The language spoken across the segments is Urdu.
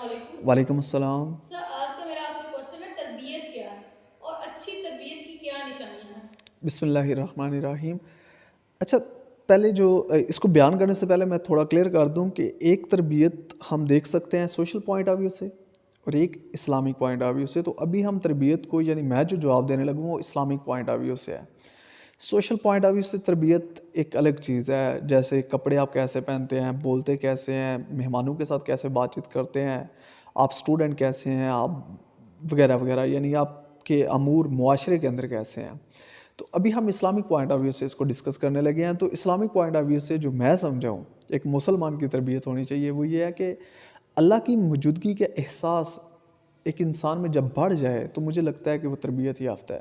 علیکم۔ وعلیکم السلام۔ سر آج کا میرا آپ سے کوشچن ہے تربیت کیا ہے اور اچھی تربیت کی کیا نشانیاں ہیں؟ بسم اللہ الرحمن الرحیم۔ اچھا، پہلے جو اس کو بیان کرنے سے پہلے میں تھوڑا کلیئر کر دوں کہ ایک تربیت ہم دیکھ سکتے ہیں سوشل پوائنٹ آف ویو سے اور ایک اسلامک پوائنٹ آف ویو سے. تو ابھی ہم تربیت کو یعنی میں جو جواب دینے لگوں وہ اسلامک پوائنٹ آف ویو سے ہے. سوشل پوائنٹ آف ویو سے تربیت ایک الگ چیز ہے، جیسے کپڑے آپ کیسے پہنتے ہیں، بولتے کیسے ہیں، مہمانوں کے ساتھ کیسے بات چیت کرتے ہیں، آپ اسٹوڈنٹ کیسے ہیں، آپ وغیرہ وغیرہ، یعنی آپ کے امور معاشرے کے اندر کیسے ہیں. تو ابھی ہم اسلامک پوائنٹ آف ویو سے اس کو ڈسکس کرنے لگے ہیں. تو اسلامک پوائنٹ آف ویو سے جو میں سمجھا ہوں ایک مسلمان کی تربیت ہونی چاہیے وہ یہ ہے کہ اللہ کی موجودگی کے احساس ایک انسان میں جب بڑھ جائے تو مجھے لگتا ہے کہ وہ تربیت یافتہ ہے.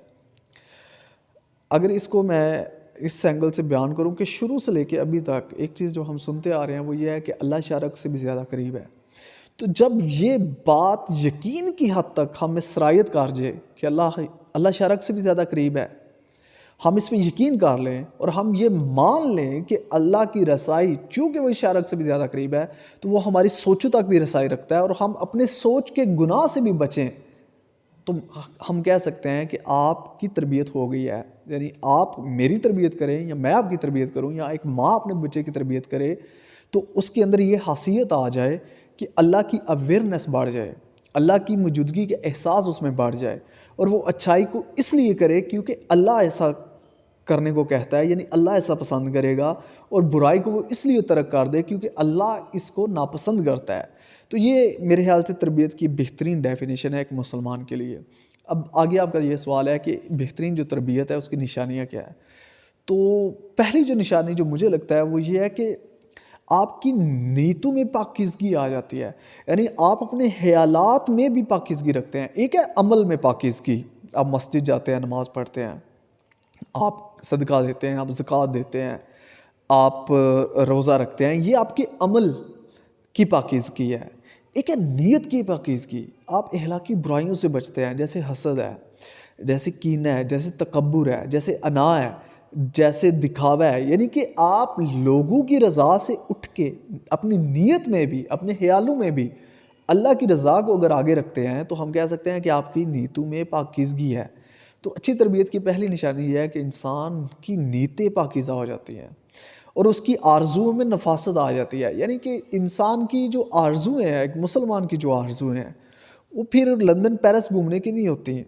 اگر اس کو میں اس اینگل سے بیان کروں کہ شروع سے لے کے ابھی تک ایک چیز جو ہم سنتے آ رہے ہیں وہ یہ ہے کہ اللہ شارک سے بھی زیادہ قریب ہے. تو جب یہ بات یقین کی حد تک ہم میں سرایت کر جائے کہ اللہ شارک سے بھی زیادہ قریب ہے، ہم اس میں یقین کر لیں اور ہم یہ مان لیں کہ اللہ کی رسائی چونکہ وہ شارک سے بھی زیادہ قریب ہے تو وہ ہماری سوچوں تک بھی رسائی رکھتا ہے اور ہم اپنے سوچ کے گناہ سے بھی بچیں، تو ہم کہہ سکتے ہیں کہ آپ کی تربیت ہو گئی ہے. یعنی آپ میری تربیت کریں یا میں آپ کی تربیت کروں یا ایک ماں اپنے بچے کی تربیت کرے تو اس کے اندر یہ خاصیت آ جائے کہ اللہ کی اویئرنیس بڑھ جائے، اللہ کی موجودگی کے احساس اس میں بڑھ جائے اور وہ اچھائی کو اس لیے کرے کیونکہ اللہ ایسا کرنے کو کہتا ہے، یعنی اللہ ایسا پسند کرے گا، اور برائی کو وہ اس لیے ترک کر دے کیونکہ اللہ اس کو ناپسند کرتا ہے. تو یہ میرے خیال سے تربیت کی بہترین ڈیفینیشن ہے ایک مسلمان کے لیے. اب آگے آپ کا یہ سوال ہے کہ بہترین جو تربیت ہے اس کی نشانیاں کیا ہے. تو پہلی جو نشانی جو مجھے لگتا ہے وہ یہ ہے کہ آپ کی نیتوں میں پاکیزگی آ جاتی ہے. یعنی آپ اپنے خیالات میں بھی پاکیزگی رکھتے ہیں. ایک ہے عمل میں پاکیزگی، آپ مسجد جاتے ہیں، نماز پڑھتے ہیں، آپ صدقہ دیتے ہیں، آپ زکوٰۃ دیتے ہیں، آپ روزہ رکھتے ہیں، یہ آپ کے عمل کی پاکیزگی ہے. ایک ہے نیت کی پاکیزگی، آپ اخلاقی برائیوں سے بچتے ہیں، جیسے حسد ہے، جیسے کینہ ہے، جیسے تکبر ہے، جیسے انا ہے، جیسے دکھاوا ہے. یعنی کہ آپ لوگوں کی رضا سے اٹھ کے اپنی نیت میں بھی، اپنے خیالوں میں بھی اللہ کی رضا کو اگر آگے رکھتے ہیں تو ہم کہہ سکتے ہیں کہ آپ کی نیتوں میں پاکیزگی ہے. تو اچھی تربیت کی پہلی نشانی یہ ہے کہ انسان کی نیتیں پاکیزہ ہو جاتی ہیں اور اس کی آرزوؤں میں نفاست آ جاتی ہے. یعنی کہ انسان کی جو آرزویں ہیں، ایک مسلمان کی جو آرزویں ہیں، وہ پھر لندن پیرس گھومنے کی نہیں ہوتی،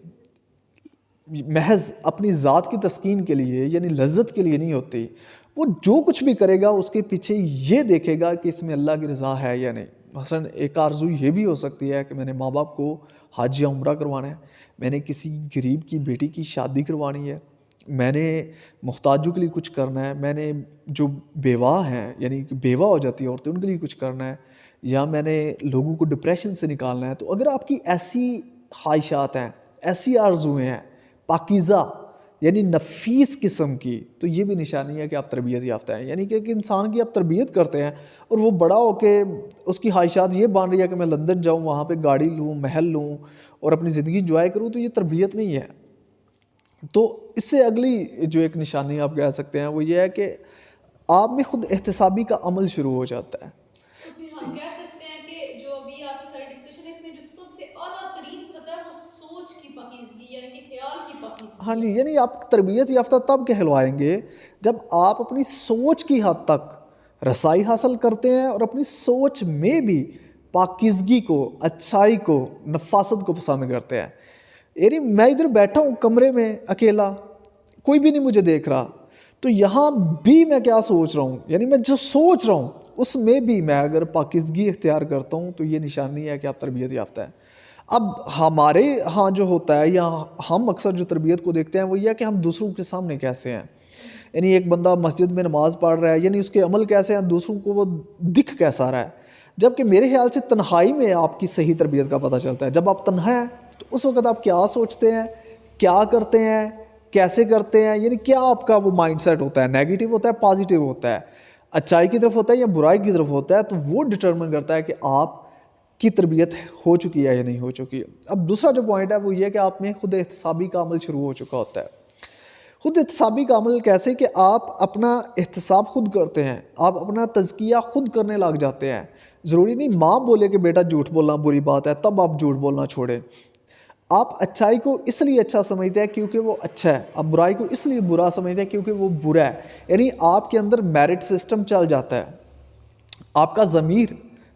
محض اپنی ذات کی تسکین کے لیے یعنی لذت کے لیے نہیں ہوتی. وہ جو کچھ بھی کرے گا اس کے پیچھے یہ دیکھے گا کہ اس میں اللہ کی رضا ہے یا نہیں. مثلا ایک آرزو یہ بھی ہو سکتی ہے کہ میں نے ماں باپ کو حج یا عمرہ کروانا ہے، میں نے کسی غریب کی بیٹی کی شادی کروانی ہے، میں نے محتاجوں کے لیے کچھ کرنا ہے، میں نے جو بیوہ ہیں یعنی کہ بیوہ ہو جاتی ہیں عورتیں ان کے لیے کچھ کرنا ہے، یا میں نے لوگوں کو ڈپریشن سے نکالنا ہے. تو اگر آپ کی ایسی خواہشات ہیں، ایسی آرزویں ہیں پاکیزہ یعنی نفیس قسم کی، تو یہ بھی نشانی ہے کہ آپ تربیت یافتہ ہیں. یعنی کہ ایک انسان کی آپ تربیت کرتے ہیں اور وہ بڑا ہو کے اس کی خواہشات یہ بن رہی ہے کہ میں لندن جاؤں، وہاں پہ گاڑی لوں، محل لوں اور اپنی زندگی انجوائے کروں، تو یہ تربیت نہیں ہے. تو اس سے اگلی جو ایک نشانی آپ کہہ سکتے ہیں وہ یہ ہے کہ آپ میں خود احتسابی کا عمل شروع ہو جاتا ہے. تو پھر ہم کہہ سکتے ہیں کہ جو ابھی آپ کی ساری ڈسکشن ہے اس میں جو سب سے اعلیٰ ترین سطح ہے وہ سوچ کی پاکیزگی یعنی کہ خیال کی ہاں پاکیزگی جی، ہے. یعنی آپ تربیت یافتہ تب کہلوائیں گے جب آپ اپنی سوچ کی حد تک رسائی حاصل کرتے ہیں اور اپنی سوچ میں بھی پاکیزگی کو، اچھائی کو، نفاست کو پسند کرتے ہیں. یعنی میں ادھر بیٹھا ہوں کمرے میں اکیلا، کوئی بھی نہیں مجھے دیکھ رہا، تو یہاں بھی میں کیا سوچ رہا ہوں، یعنی میں جو سوچ رہا ہوں اس میں بھی میں اگر پاکیزگی اختیار کرتا ہوں تو یہ نشانی ہے کہ آپ تربیت یافتہ ہیں. اب ہمارے ہاں جو ہوتا ہے یا ہم اکثر جو تربیت کو دیکھتے ہیں وہ یہ ہے کہ ہم دوسروں کے سامنے کیسے ہیں. یعنی ایک بندہ مسجد میں نماز پڑھ رہا ہے، یعنی اس کے عمل کیسے ہیں، دوسروں کو وہ دکھ کیسا رہا ہے. جبکہ میرے خیال سے تنہائی میں آپ کی صحیح تربیت کا پتہ چلتا ہے. جب آپ تنہا ہیں تو اس وقت آپ کیا سوچتے ہیں، کیا کرتے ہیں، کیسے کرتے ہیں، یعنی کیا آپ کا وہ مائنڈ سیٹ ہوتا ہے، نیگیٹو ہوتا ہے، پازیٹیو ہوتا ہے، اچھائی کی طرف ہوتا ہے یا برائی کی طرف ہوتا ہے. تو وہ ڈٹرمن کرتا ہے کہ آپ کی تربیت ہو چکی ہے یا نہیں ہو چکی ہے. اب دوسرا جو پوائنٹ ہے وہ یہ ہے کہ آپ میں خود احتسابی کا عمل شروع ہو چکا ہوتا ہے. خود احتسابی کا عمل کیسے کہ آپ اپنا احتساب خود کرتے ہیں, آپ اپنا تزکیہ خود کرنے لگ جاتے ہیں. ضروری نہیں ماں بولے کہ بیٹا جھوٹ بولنا بری بات ہے تب آپ جھوٹ بولنا چھوڑیں. آپ اچھائی کو اس لیے اچھا سمجھتے ہیں کیونکہ وہ اچھا ہے, آپ برائی کو اس لیے برا سمجھتے ہیں کیونکہ وہ برا ہے. یعنی آپ کے اندر میرٹ سسٹم چل جاتا ہے, آپ کا ضمیر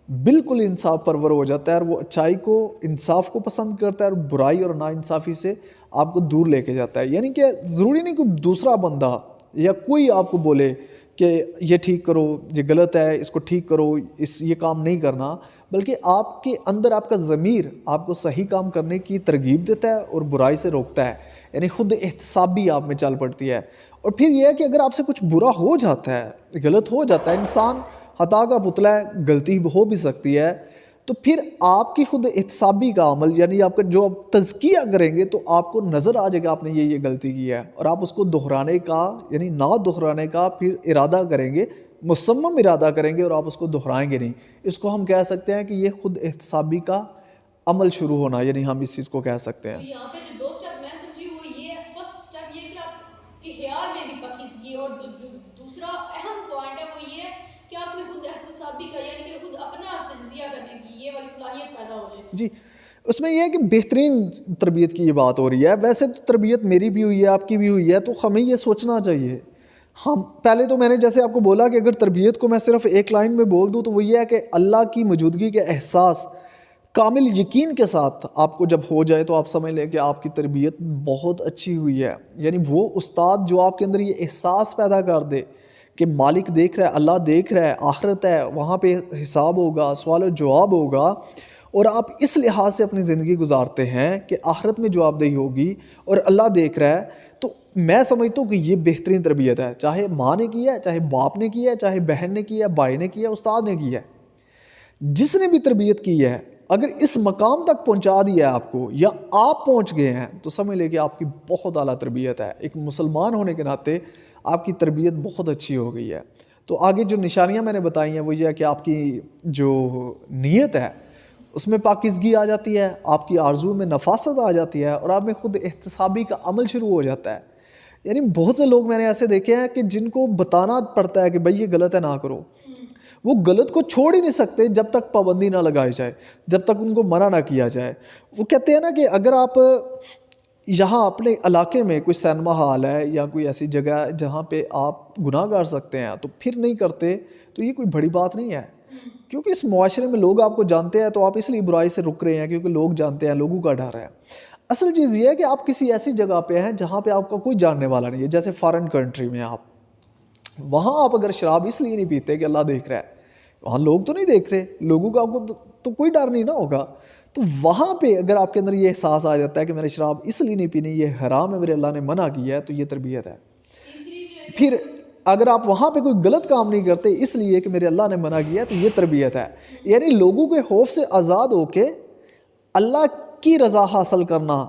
بالکل انصاف پرور ہو جاتا ہے اور وہ اچھائی کو انصاف کو پسند کرتا ہے اور برائی اور ناانصافی سے آپ کو دور لے کے جاتا ہے. یعنی کہ ضروری نہیں کوئی دوسرا بندہ یا کوئی آپ کو بولے کہ یہ ٹھیک کرو, یہ غلط ہے, اس کو ٹھیک کرو, یہ کام نہیں کرنا, بلکہ آپ کے اندر آپ کا ضمیر آپ کو صحیح کام کرنے کی ترغیب دیتا ہے اور برائی سے روکتا ہے. یعنی خود احتسابی آپ میں چل پڑتی ہے. اور پھر یہ ہے کہ اگر آپ سے کچھ برا ہو جاتا ہے, غلط ہو جاتا ہے, انسان خطا کا پتلا ہے, غلطی ہو بھی سکتی ہے, تو پھر آپ کی خود احتسابی کا عمل یعنی آپ کا جو آپ تزکیہ کریں گے تو آپ کو نظر آ جائے گا آپ نے یہ غلطی کی ہے, اور آپ اس کو دہرانے کا یعنی نہ دہرانے کا پھر ارادہ کریں گے, مصمم ارادہ کریں گے اور آپ اس کو دہرائیں گے نہیں. اس کو ہم کہہ سکتے ہیں کہ یہ خود احتسابی کا عمل شروع ہونا, یعنی ہم اس چیز کو کہہ سکتے ہیں. تو یہاں پہ جو 2 اسٹیپ میں سمجھی وہ یہ ہے, فرسٹ اسٹیپ یہ کہ آپ کے خیال میں بھی پاکیزگی, اور جو دوسرا اہم پوائنٹ ہے وہ یہ ہے کہ آپ میں خود احتسابی کا یعنی کہ خود اپنا تجزیہ کرنے کی یہ والی صلاحیت پیدا ہو جائے. جی, اس میں یہ ہے کہ بہترین تربیت کی یہ بات ہو رہی ہے. ویسے تو تربیت میری بھی ہوئی ہے, آپ کی بھی ہوئی ہے, تو ہمیں یہ سوچنا چاہیے. ہم پہلے تو میں نے جیسے آپ کو بولا کہ اگر تربیت کو میں صرف ایک لائن میں بول دوں تو وہ یہ ہے کہ اللہ کی موجودگی کے احساس کامل یقین کے ساتھ آپ کو جب ہو جائے تو آپ سمجھ لیں کہ آپ کی تربیت بہت اچھی ہوئی ہے. یعنی وہ استاد جو آپ کے اندر یہ احساس پیدا کر دے کہ مالک دیکھ رہا ہے, اللہ دیکھ رہا ہے, آخرت ہے, وہاں پہ حساب ہوگا, سوال و جواب ہوگا, اور آپ اس لحاظ سے اپنی زندگی گزارتے ہیں کہ آخرت میں جواب دہی ہوگی اور اللہ دیکھ رہا ہے, تو میں سمجھتا ہوں کہ یہ بہترین تربیت ہے. چاہے ماں نے کی ہے, چاہے باپ نے کی ہے, چاہے بہن نے کی ہے, بھائی نے کی ہے, استاد نے کی ہے, جس نے بھی تربیت کی ہے, اگر اس مقام تک پہنچا دیا ہے آپ کو یا آپ پہنچ گئے ہیں تو سمجھ لے کہ آپ کی بہت اعلیٰ تربیت ہے. ایک مسلمان ہونے کے ناطے آپ کی تربیت بہت اچھی ہو گئی ہے. تو آگے جو نشانیاں میں نے بتائی ہیں وہ یہ ہے کہ آپ کی جو نیت ہے اس میں پاکیزگی آ جاتی ہے, آپ کی آرزو میں نفاست آ جاتی ہے, اور آپ میں خود احتسابی کا عمل شروع ہو جاتا ہے. یعنی بہت سے لوگ میں نے ایسے دیکھے ہیں کہ جن کو بتانا پڑتا ہے کہ بھائی یہ غلط ہے نہ کرو, وہ غلط کو چھوڑ ہی نہیں سکتے جب تک پابندی نہ لگائی جائے, جب تک ان کو منع نہ کیا جائے. وہ کہتے ہیں نا کہ اگر آپ یہاں اپنے علاقے میں کوئی سینما ہال ہے یا کوئی ایسی جگہ ہے جہاں پہ آپ گناہ کر سکتے ہیں تو پھر نہیں کرتے تو یہ کوئی بڑی بات نہیں ہے, کیونکہ اس معاشرے میں لوگ آپ کو جانتے ہیں تو آپ اس لیے برائی سے رک رہے ہیں کیونکہ لوگ جانتے ہیں, لوگوں کا ڈر ہے. اصل چیز یہ ہے کہ آپ کسی ایسی جگہ پہ ہیں جہاں پہ آپ کا کوئی جاننے والا نہیں ہے, جیسے فارن کنٹری میں آپ وہاں آپ اگر شراب اس لیے نہیں پیتے کہ اللہ دیکھ رہا ہے, وہاں لوگ تو نہیں دیکھ رہے, لوگوں کا آپ کو تو کوئی ڈر نہیں نہ ہوگا, تو وہاں پہ اگر آپ کے اندر یہ احساس آ جاتا ہے کہ میں نے شراب اس لیے نہیں پینی, یہ حرام ہے, میرے اللہ نے منع کیا ہے, تو یہ تربیت ہے. پھر اگر آپ وہاں پہ کوئی غلط کام نہیں کرتے اس لیے کہ میرے اللہ نے منع کیا ہے, تو یہ تربیت ہے. یعنی لوگوں کے خوف سے آزاد ہو کے اللہ کی رضا حاصل کرنا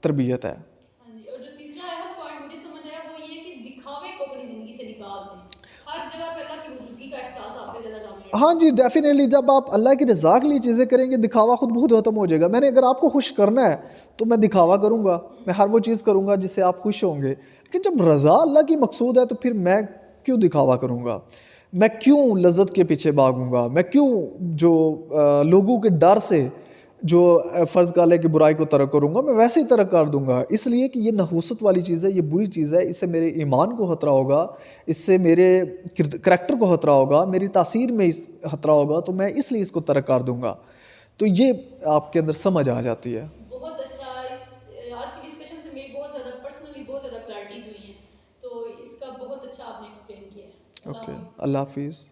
تربیت ہے. اور جو تیسرا اہم پوائنٹ مجھے سمجھ آیا وہ یہ کہ دکھاوے کو اپنی زندگی سے نکال دیں. ہر جگہ پہ اللہ کی موجودگی کا احساس آپ سے زیادہ ڈومینیٹ. ہاں جی, ڈیفینیٹلی جب آپ اللہ کی رضا کے لیے چیزیں کریں گے دکھاوا خود بہت ختم ہو جائے گا. میں نے اگر آپ کو خوش کرنا ہے تو میں دکھاوا کروں گا, میں ہر وہ چیز کروں گا جس سے آپ خوش ہوں گے. لیکن جب رضا اللہ کی مقصود ہے تو پھر میں کیوں دکھاوا کروں گا, میں کیوں لذت کے پیچھے بھاگوں گا, میں کیوں جو لوگوں کے ڈر سے جو فرض کر لے کہ برائی کو ترک کروں گا, میں ویسے ہی ترک کر دوں گا. اس لیے کہ یہ نحوست والی چیز ہے, یہ بری چیز ہے, اس سے میرے ایمان کو خطرہ ہوگا, اس سے میرے کریکٹر کو خطرہ ہوگا, میری تاثیر میں خطرہ ہوگا, تو میں اس لیے اس کو ترک کر دوں گا. تو یہ آپ کے اندر سمجھ آ جاتی ہے. بہت اچھا, آج کی ڈسکشن سے میری بہت زیادہ پرسنلی بہت زیادہ کلیرٹیز ہوئی ہیں, تو اس کا بہت اچھا آپ نے ایکسپلین کیا ہے. اوکے, اللہ حافظ.